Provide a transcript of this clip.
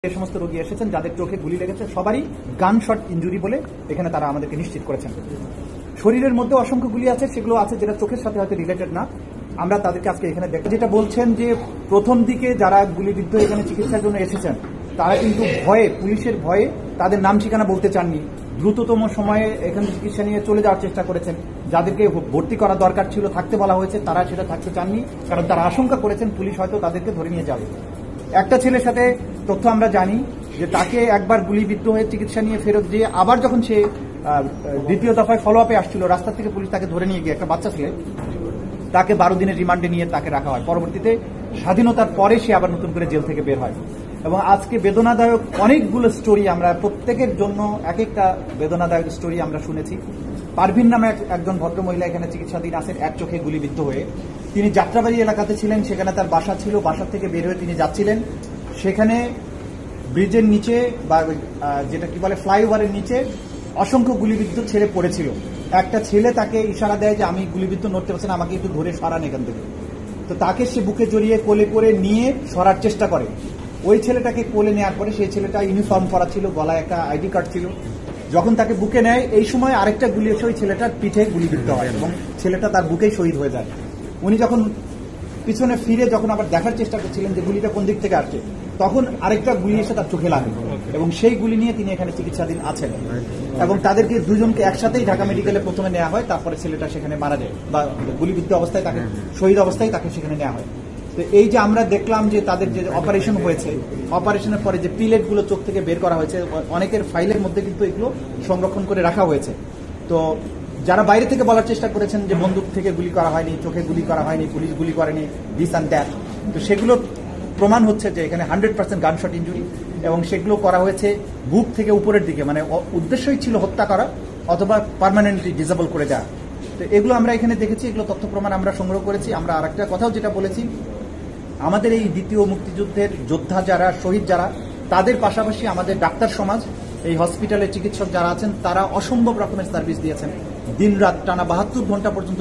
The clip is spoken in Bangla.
যে সমস্ত রোগী এসেছেন যাদের চোখে গুলি লেগেছে সবারই গান শট ইনজুরি বলে এখানে তারা আমাদেরকে নিশ্চিত করেছেন। শরীরের মধ্যে অসংখ্য গুলি আছে, সেগুলো আছে যেটা চোখের সাথে হয়তো রিলেটেড না। আমরা তাদেরকে আজকে এখানে দেখতে যেটা বলছেন যে প্রথম দিকে যারা গুলিবিদ্ধ এখানে চিকিৎসার জন্য এসেছেন তারা কিন্তু ভয়ে, পুলিশের ভয়ে তাদের নাম ঠিকানা বলতে চাননি, দ্রুততম সময়ে এখানে চিকিৎসা নিয়ে চলে যাওয়ার চেষ্টা করেছেন। যাদেরকে ভর্তি করা দরকার ছিল, থাকতে বলা হয়েছে, তারা সেটা থাকতে চাননি, কারণ তারা আশঙ্কা করেছেন পুলিশ হয়তো তাদেরকে ধরে নিয়ে যাবে। একটা ছেলের সাথে তথ্য আমরা জানি যে তাকে একবার গুলিবিদ্ধ হয়ে চিকিৎসা নিয়ে ফেরত দিয়ে আবার যখন সে দ্বিতীয় দফায় ফলো আপে আসছিল, রাস্তা থেকে পুলিশ তাকে ধরে নিয়ে গিয়ে, একটা বাচ্চা ছেলে, তাকে 12 দিনের রিমান্ডে নিয়ে তাকে রাখা হয়। পরবর্তীতে স্বাধীনতার পরে সে আবার নতুন করে জেল থেকে বের হয়। এবং আজকে বেদনাদায়ক অনেকগুলো স্টোরি, আমরা প্রত্যেকের জন্য এক একটা বেদনাদায়ক স্টোরি আমরা শুনেছি। পারভিন নামে একজন ভদ্রমহিলা এখানে চিকিৎসাধীন আছেন এক চোখে গুলিবিদ্ধ হয়ে। তিনি যাত্রাবাড়ি এলাকাতে ছিলেন, সেখানে তার বাসা ছিল। বাসা থেকে বের হয়ে তিনি যাচ্ছিলেন, সেখানে ব্রিজের নিচে বা যেটা কি বলে ফ্লাইওভারের নিচে অসংখ্য গুলিবিদ্ধ ছেলে পড়েছিল। একটা ছেলে তাকে ইশারা দেয় যে আমি গুলিবিদ্ধ নড়তে পারছি না, আমাকে একটু ধরে সরান এখান থেকে। তো তাকে সে বুকে জড়িয়ে কোলে করে নিয়ে সরার চেষ্টা করে। ওই ছেলেটাকে কোলে নেওয়ার পরে সেই ছেলেটা ইউনিফর্ম পরা ছিল, গলায় একটা আইডি কার্ড ছিল। যখন তাকে বুকে নেয় এই সময় আরেকটা গুলি এসে ওই ছেলেটার পিঠে গুলিবিদ্ধ হয় এবং ছেলেটা তার বুকেই শহীদ হয়ে যায়। উনি যখন পিছনে ফিরে যখন আবার দেখার চেষ্টা করছিলেন যে গুলিটা কোন দিক থেকে আসছে, তখন আরেকটা গুলি এসে তার চোখে লাগে এবং সেই গুলি নিয়ে তিনি এখানে চিকিৎসাধীন আছেন। এবং তাদেরকে দুজনকে একসাথেই ঢাকা মেডিকেলে প্রথমে নেওয়া হয়, তারপরে ছেলেটা সেখানে মারা যায় বা গুলিবিদ্ধ অবস্থায় তাকে, শহীদ অবস্থায় তাকে সেখানে নেওয়া হয়। তো এই যে আমরা দেখলাম যে তাদের যে অপারেশন হয়েছে, অপারেশনের পরে যে পিলেটগুলো চোখ থেকে বের করা হয়েছে, অনেকের ফাইলের মধ্যে কিন্তু এগুলো সংরক্ষণ করে রাখা হয়েছে। তো যারা বাইরে থেকে বলার চেষ্টা করেছেন যে বন্দুক থেকে গুলি করা হয়নি, চোখে গুলি করা হয়নি, পুলিশ গুলি করেনি, দিস অ্যান্ড দ্যাট, তো সেগুলো প্রমাণ হচ্ছে যে এখানে 100% গানশট ইনজুরি এবং সেগুলো করা হয়েছে বুক থেকে উপরের দিকে, মানে উদ্দেশ্যই ছিল হত্যা করা অথবা পার্মানেন্টলি ডিসেবল করে দেওয়া। তো এগুলো আমরা এখানে দেখেছি, এগুলো তথ্য প্রমাণ আমরা সংগ্রহ করেছি। আমরা আরেকটা কথাও যেটা বলেছি, আমাদের এই দ্বিতীয় মুক্তিযুদ্ধের যোদ্ধা যারা, শহীদ যারা, তাদের পাশাপাশি আমাদের ডাক্তার সমাজ, এই হসপিটালের চিকিৎসক যারা আছেন, তারা অসম্ভব রকমের সার্ভিস দিয়েছেন। দিন রাত টানা 72 ঘন্টা পর্যন্ত